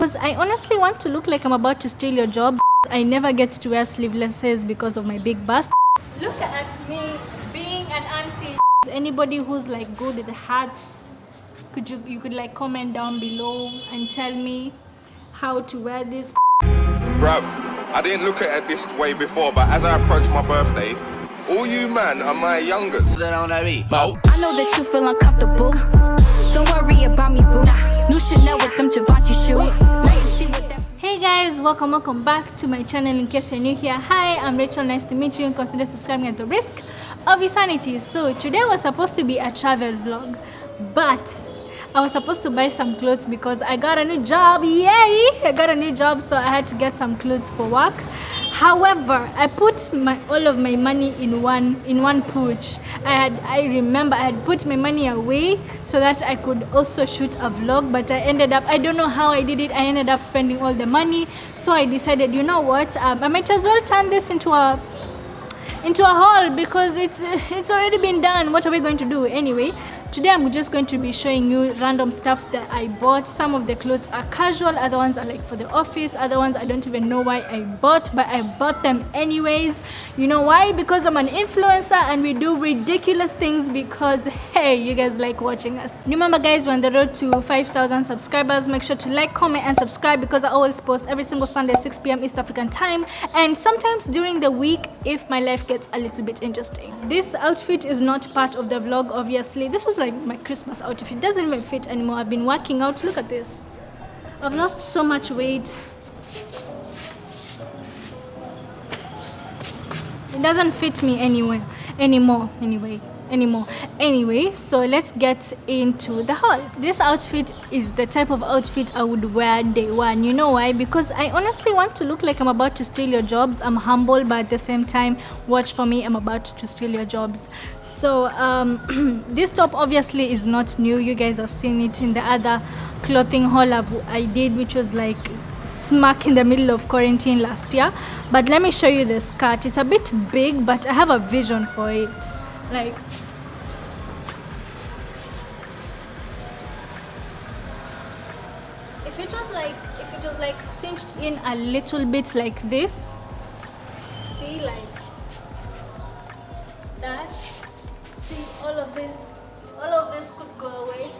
Because I honestly want to look like I'm about to steal your job. I never get to wear sleevelesses because of my big bust. Look at me being an auntie. Anybody who's like good with hats, you could like comment down below and tell me how to wear this. Bruv, I didn't look at it this way before, but as I approach my birthday, all you man are my youngers. I know that you feel uncomfortable. Don't worry about me, boo. You should know with them Givenchy shoes. Now you see what that. Hey guys, welcome back to my channel. In case you're new here, hi, I'm Rachel. Nice to meet you. Consider subscribing at the risk of insanity. So today was supposed to be a travel vlog, but I was supposed to buy some clothes because I got a new job. Yay! I got a new job, so I had to get some clothes for work. However, I put all of my money in one pooch. I remember I had put my money away so that I could also shoot a vlog, but I don't know how I did it. I ended up spending all the money. So I decided, you know what, I might as well turn this into a haul because it's already been done. What are we going to do anyway? Today I'm just going to be showing you random stuff that I bought. Some of the clothes are casual, other ones are like for the office, other ones I don't even know why I bought, but I bought them anyways. You know why? Because I'm an influencer and we do ridiculous things because hey, you guys like watching us. Remember guys, we're on the road to 5,000 subscribers. Make sure to like, comment and subscribe because I always post every single Sunday 6 p.m. East African time, and sometimes during the week if my life gets a little bit interesting. This outfit is not part of the vlog, obviously. This was like my Christmas outfit. It doesn't even fit anymore. I've been working out. Look at this. I've lost so much weight. It doesn't fit me anywhere anymore. Anyway, so let's get into the haul. This outfit is the type of outfit I would wear day one. You know why? Because I honestly want to look like I'm about to steal your jobs. I'm humble, but at the same time, watch for me, I'm about to steal your jobs. So this top obviously is not new. You guys have seen it in the other clothing haul I did, which was like smack in the middle of quarantine last year. But let me show you the skirt. It's a bit big, but I have a vision for it. Like, if it was like cinched in a little bit like this, see, like that, see, all of this could go away.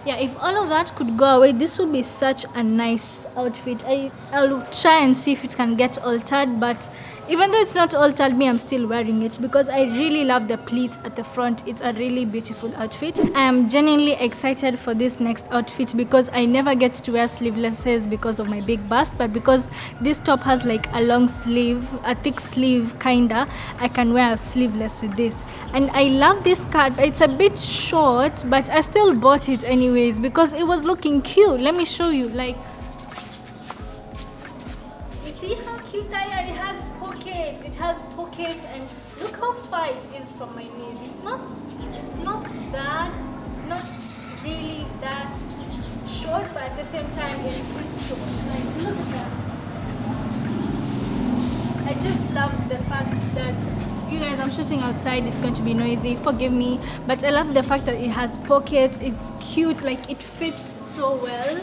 Yeah, if all of that could go away, this would be such a nice outfit. I'll try and see if it can get altered, but even though it's not altered, I'm still wearing it because I really love the pleats at the front. It's a really beautiful outfit. I am genuinely excited for this next outfit because I never get to wear sleevelesses because of my big bust, but because this top has like a long sleeve, a thick sleeve kinda, I can wear a sleeveless with this. And I love this skirt. It's a bit short, but I still bought it anyways because it was looking cute. Let me show you. Like, you see how cute I am? It has pockets. It has pockets, and look how far it is from my knees. It's not really that short, but at the same time it's short. Like, look at that. I just love the fact that, you guys, I'm shooting outside, it's going to be noisy, forgive me, but I love the fact that it has pockets. It's cute, like it fits so well.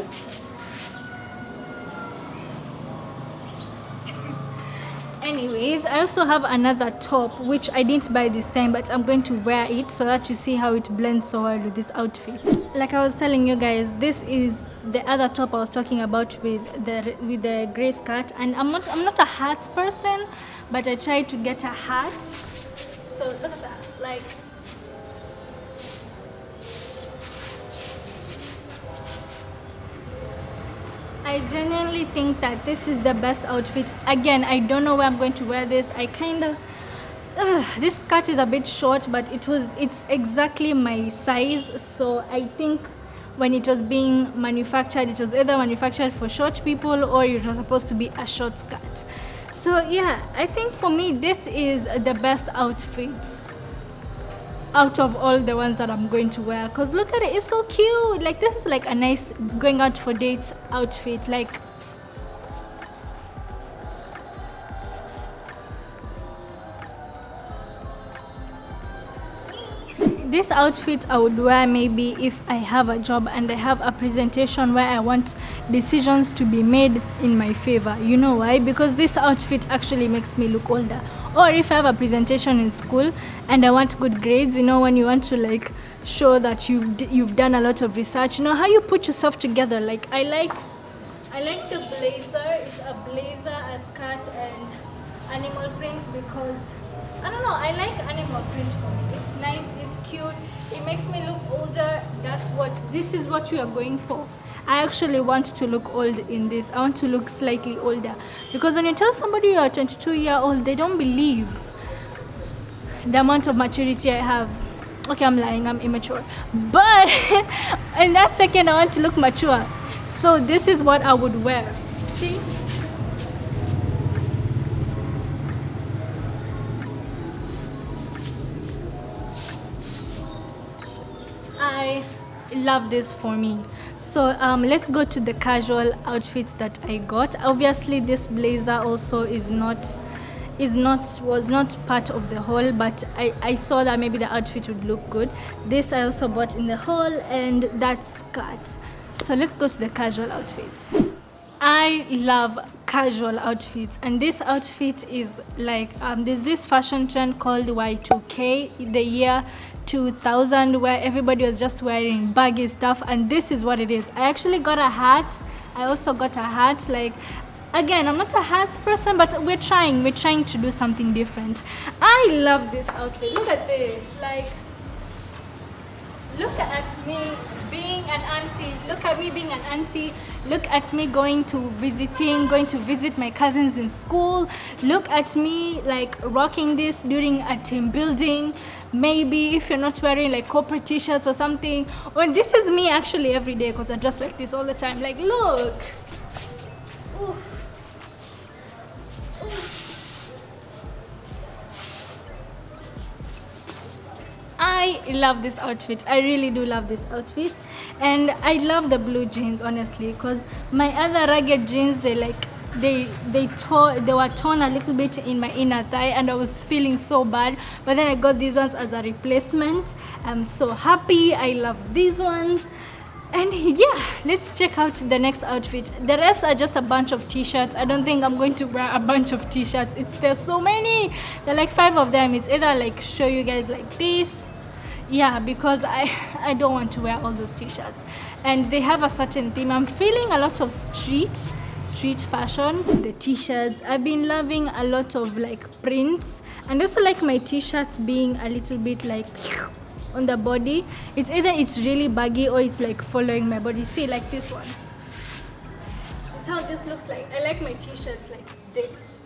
Anyways, I also have another top which I didn't buy this time, but I'm going to wear it so that you see how it blends so well with this outfit. Like I was telling you guys, this is the other top I was talking about with the gray skirt, and I'm not a hat person, but I tried to get a hat. So look at that. Like, I genuinely think that this is the best outfit. Again, I don't know where I'm going to wear this. This skirt is a bit short, but it's exactly my size. So I think when it was being manufactured, it was either manufactured for short people or it was supposed to be a short skirt. So yeah, I think for me this is the best outfit out of all the ones that I'm going to wear, because look at it, it's so cute. Like, this is like a nice going out for dates outfit. Like, this outfit I would wear maybe if I have a job and I have a presentation where I want decisions to be made in my favor. You know why? Because this outfit actually makes me look older. Or if I have a presentation in school and I want good grades, you know, when you want to like show that you've done a lot of research, you know how you put yourself together. Like I like the blazer. It's a blazer, a skirt, and animal print, because I don't know, I like animal print for me. It's nice, it's cute, it makes me look older. This is what you are going for. I actually want to look old in this. I want to look slightly older, because when you tell somebody you are 22-year-old, they don't believe the amount of maturity I have. Okay, I'm lying, I'm immature, but in that second I want to look mature. So this is what I would wear. See? I love this for me. So let's go to the casual outfits that I got. Obviously this blazer also was not part of the haul, but I saw that maybe the outfit would look good. This I also bought in the haul, and that skirt. So let's go to the casual outfits. I love casual outfits, and this outfit is like there's this fashion trend called Y2K, the year 2000, where everybody was just wearing baggy stuff, and this is what it is. I actually got a hat. I also got a hat. Like, again, I'm not a hats person, but we're trying to do something different. I love this outfit. Look at this. Like, look at me being an auntie. Look at me being an auntie. Look at me going to visit my cousins in school. Look at me like rocking this during a team building. Maybe if you're not wearing like corporate t-shirts or something. Or this is me actually every day, because I dress like this all the time. Like, look. Oof. I love this outfit. I really do love this outfit, and I love the blue jeans, honestly, because my other ragged jeans, they were torn a little bit in my inner thigh, and I was feeling so bad. But then I got these ones as a replacement. I'm so happy. I love these ones. And yeah, let's check out the next outfit. The rest are just a bunch of t-shirts. I don't think I'm going to wear a bunch of t-shirts. There's so many. There are like 5 of them. It's either like show you guys like this. Yeah, because I don't want to wear all those t-shirts, and they have a certain theme. I'm feeling a lot of street fashions. The t-shirts, I've been loving a lot of like prints, and also like my t-shirts being a little bit like on the body. It's either it's really baggy or it's like following my body. See, like this one. That's how this looks like. I like my t-shirts like this.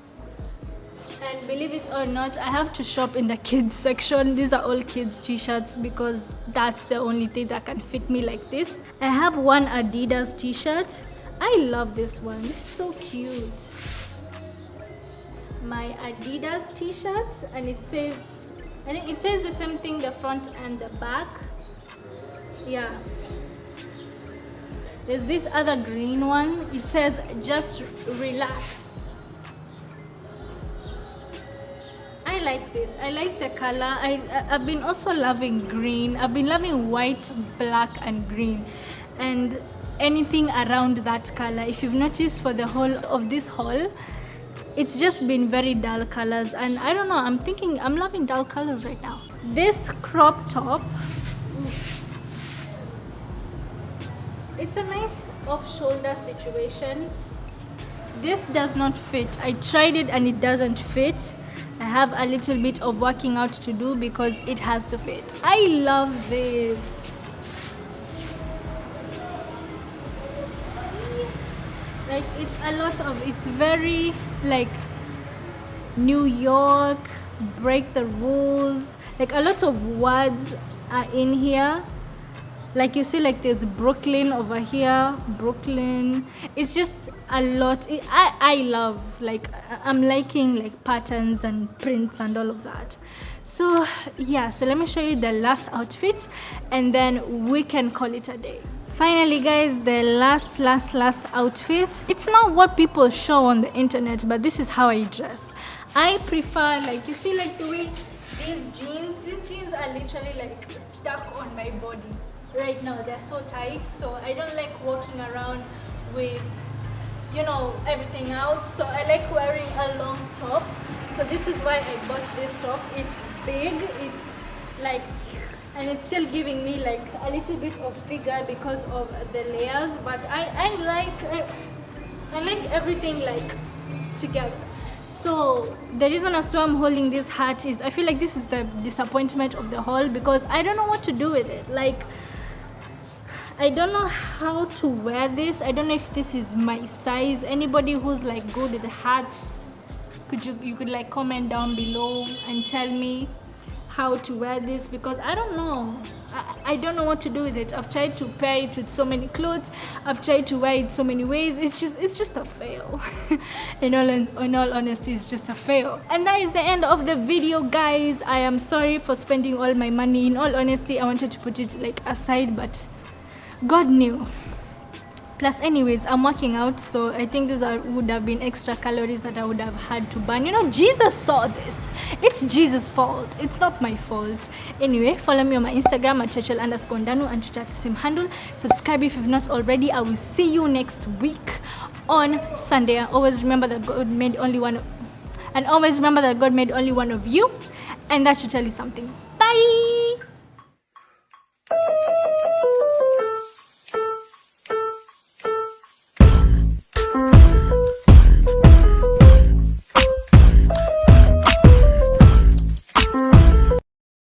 And believe it or not, I have to shop in the kids section. These are all kids t-shirts, because that's the only thing that can fit me like this. I have one Adidas t-shirt. I love this one. This is so cute. My Adidas t-shirt, and it says, I think it says the same thing, the front and the back. Yeah. There's this other green one. It says just relax. I like this. I like the color. I've been also loving green. I've been loving white, black, and green, and anything around that color. If you've noticed, for the whole of this haul, it's just been very dull colors, and I don't know, I'm thinking I'm loving dull colors right now. This crop top, it's a nice off-shoulder situation. This does not fit. I tried it and it doesn't fit. I have a little bit of working out to do because it has to fit. I love this. Like, it's very like New York, break the rules. Like, a lot of words are in here. Like, you see, like there's Brooklyn over here, Brooklyn. It's just a lot. I love, like, I'm liking like patterns and prints and all of that. So yeah, so let me show you the last outfit, and then we can call it a day. Finally guys, the last outfit. It's not what people show on the internet, but this is how I dress. I prefer, like, you see, like the way these jeans are literally like stuck on my body right now. They're so tight, so I don't like walking around with, you know, everything out. So I like wearing a long top. So this is why I bought this top. It's big, it's like, and it's still giving me like a little bit of figure because of the layers, but I like everything like together. So the reason as to I'm holding this hat is I feel like this is the disappointment of the haul, because I don't know what to do with it. Like, I don't know how to wear this. I don't know if this is my size. Anybody who's like good with hats, you could like comment down below and tell me how to wear this, because I don't know. I don't know what to do with it. I've tried to pair it with so many clothes. I've tried to wear it so many ways. It's just a fail. In all honesty, it's just a fail. And that is the end of the video, guys. I am sorry for spending all my money. In all honesty, I wanted to put it like aside, but God knew. Plus, anyways, I'm working out, so I think those would have been extra calories that I would have had to burn. You know, Jesus saw this. It's Jesus' fault. It's not my fault. Anyway, follow me on my Instagram at Churchill_Ndanu and Twitter at the same handle. Subscribe if you've not already. I will see you next week on Sunday. And always remember that God made only one of you, and that should tell you something.